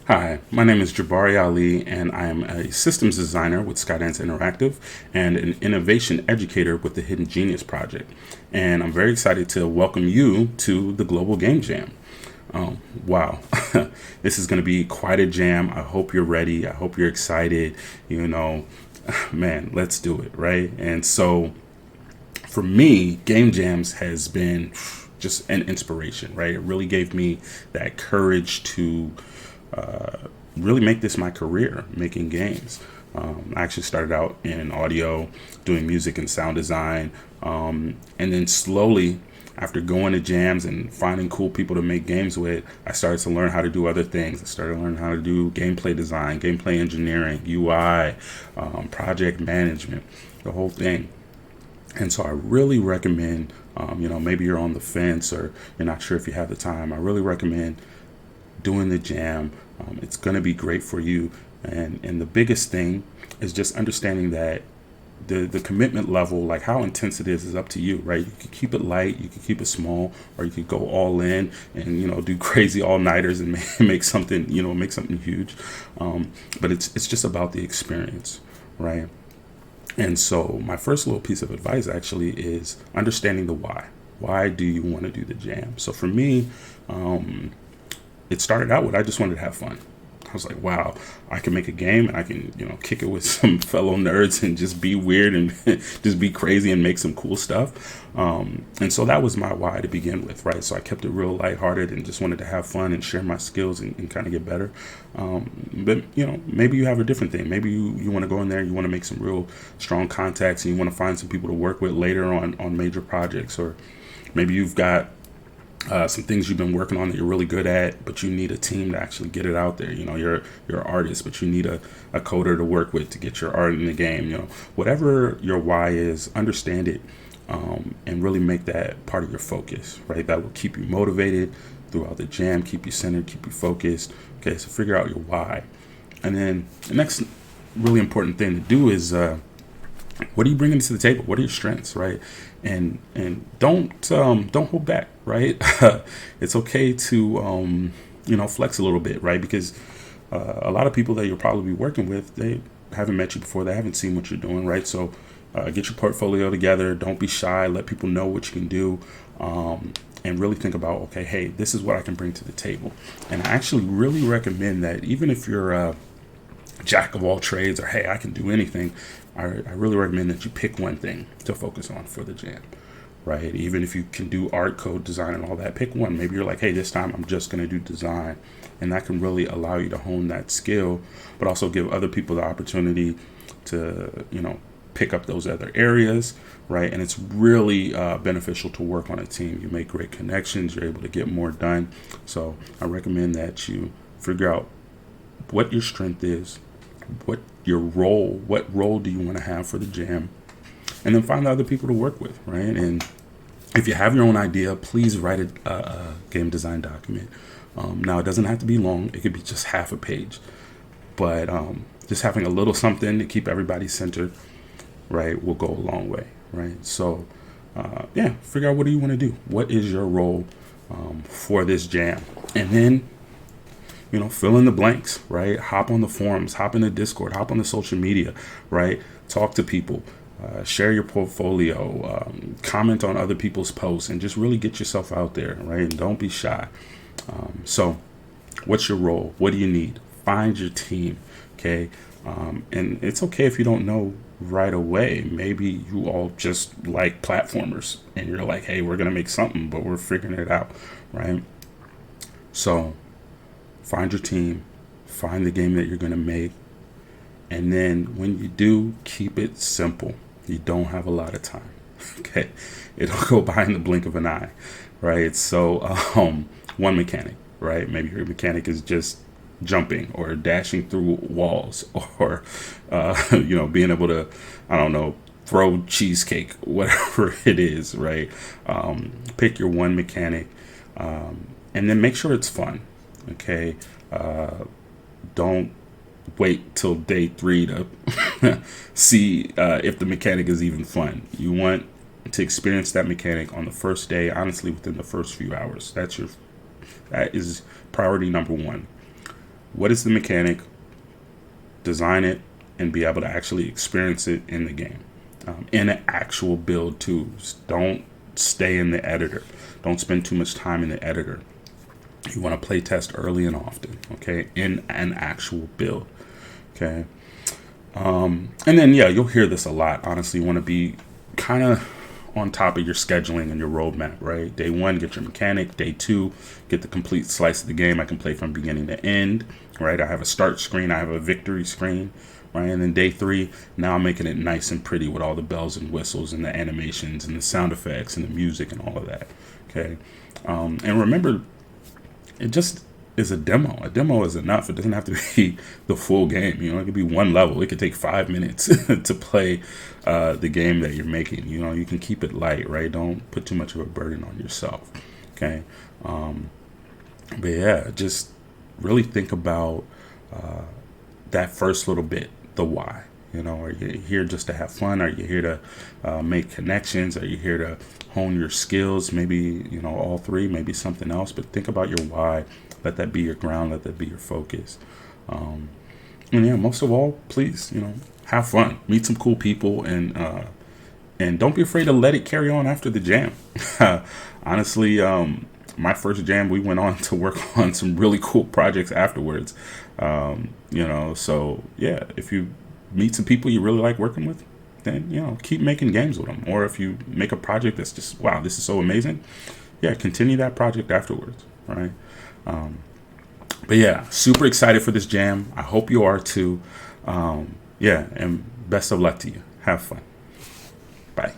Hi, my name is Jabari Ali, and I am a systems designer with Skydance Interactive and an innovation educator with the Hidden Genius Project. And I'm very excited to welcome you to the Global Game Jam. Wow, this is going to be quite a jam. I hope you're ready. I hope you're excited. You know, man, let's do it, right? And so for me, game jams has been just an inspiration, right? It really gave me that courage to really make this my career, making games. I actually started out in audio, doing music and sound design, and then slowly, after going to jams and finding cool people to make games with, I started to learn how to do other things. I started learning how to do gameplay design, gameplay engineering, UI, project management, the whole thing. And so I really recommend, maybe you're on the fence or you're not sure if you have the time. I really recommend doing the jam. It's going to be great for you. And the biggest thing is just understanding that the commitment level, like how intense it is up to you, right? You could keep it light, you could keep it small, or you could go all in and, do crazy all-nighters and make something, make something huge. But it's just about the experience, right? And so my first little piece of advice actually is understanding the why. Why do you want to do the jam? So for me, it started out with I just wanted to have fun. I was like, wow, I can make a game and I can, kick it with some fellow nerds and just be weird and just be crazy and make some cool stuff. And so that was my why to begin with, right? So I kept it real lighthearted and just wanted to have fun and share my skills and kind of get better. But, maybe you have a different thing. Maybe you want to go in there, you want to make some real strong contacts and you want to find some people to work with later on major projects. Or maybe you've got some things you've been working on that you're really good at, but you need a team to actually get it out there. You're an artist, but you need a coder to work with to get your art in the game. Whatever your why is, understand it, and really make that part of your focus, right? That will keep you motivated throughout the jam, keep you centered, keep you focused. Okay, so figure out your why. And then the next really important thing to do is what are you bringing to the table? What are your strengths, right? And don't hold back, right? It's okay to flex a little bit, right? Because a lot of people that you'll probably be working with, they haven't met you before, they haven't seen what you're doing, right? So get your portfolio together. Don't be shy. Let people know what you can do, and really think about, okay, hey, this is what I can bring to the table. And I actually really recommend that even if you're jack of all trades or hey, I can do anything, I really recommend that you pick one thing to focus on for the jam, right? Even if you can do art, code, design, and all that, pick one. Maybe you're like, hey, this time I'm just going to do design. And that can really allow you to hone that skill, but also give other people the opportunity to, pick up those other areas, right? And it's really beneficial to work on a team. You make great connections. You're able to get more done. So I recommend that you figure out what your strength is, what role do you want to have for the jam, and then find other people to work with, right? And if you have your own idea, please write a game design document. Now, it doesn't have to be long. It could be just half a page, but just having a little something to keep everybody centered, right, will go a long way, right? So figure out what do you want to do. What is your role for this jam? And then fill in the blanks, right? Hop on the forums, hop in the Discord, hop on the social media, right? Talk to people, share your portfolio, comment on other people's posts, and just really get yourself out there, right? And don't be shy. So what's your role? What do you need? Find your team, okay? And it's okay if you don't know right away. Maybe you all just like platformers and you're like, hey, we're going to make something, but we're figuring it out, right? So find your team, find the game that you're going to make, and then when you do, keep it simple. You don't have a lot of time, okay? It'll go by in the blink of an eye, right? So one mechanic, right? Maybe your mechanic is just jumping or dashing through walls or, being able to, I don't know, throw cheesecake, whatever it is, right? Pick your one mechanic, and then make sure it's fun. Okay, don't wait till day 3 to see if the mechanic is even fun. You want to experience that mechanic on the first day, honestly, within the first few hours. That is priority number 1. what is the mechanic, design it, and be able to actually experience it in the game, in an actual build tools. Don't stay in the editor. Don't spend too much time in the editor. You want to play test early and often, okay, in an actual build, okay. And then, yeah, you'll hear this a lot. Honestly, you want to be kind of on top of your scheduling and your roadmap, right? Day one, get your mechanic. Day two, get the complete slice of the game. I can play from beginning to end, right? I have a start screen. I have a victory screen, right? And then day three, now I'm making it nice and pretty with all the bells and whistles and the animations and the sound effects and the music and all of that, okay? And remember, it just is a demo. A demo is enough. It doesn't have to be the full game. You know, it could be one level. It could take 5 minutes to play the game that you're making. You know, you can keep it light, right? Don't put too much of a burden on yourself. Okay. But yeah, just really think about that first little bit, the why. You know, are you here just to have fun? Are you here to make connections? Are you here to hone your skills? Maybe, you know, all three, maybe something else, but think about your why. Let that be your ground. Let that be your focus. And yeah, most of all, please, you know, have fun, meet some cool people, and don't be afraid to let it carry on after the jam. Honestly, my first jam, we went on to work on some really cool projects afterwards. You know, so yeah, if you meet some people you really like working with, then, you know, keep making games with them. Or if you make a project that's just, wow, this is so amazing, yeah, continue that project afterwards, right? But yeah, super excited for this jam. I hope you are too. Yeah, and best of luck to you. Have fun. Bye.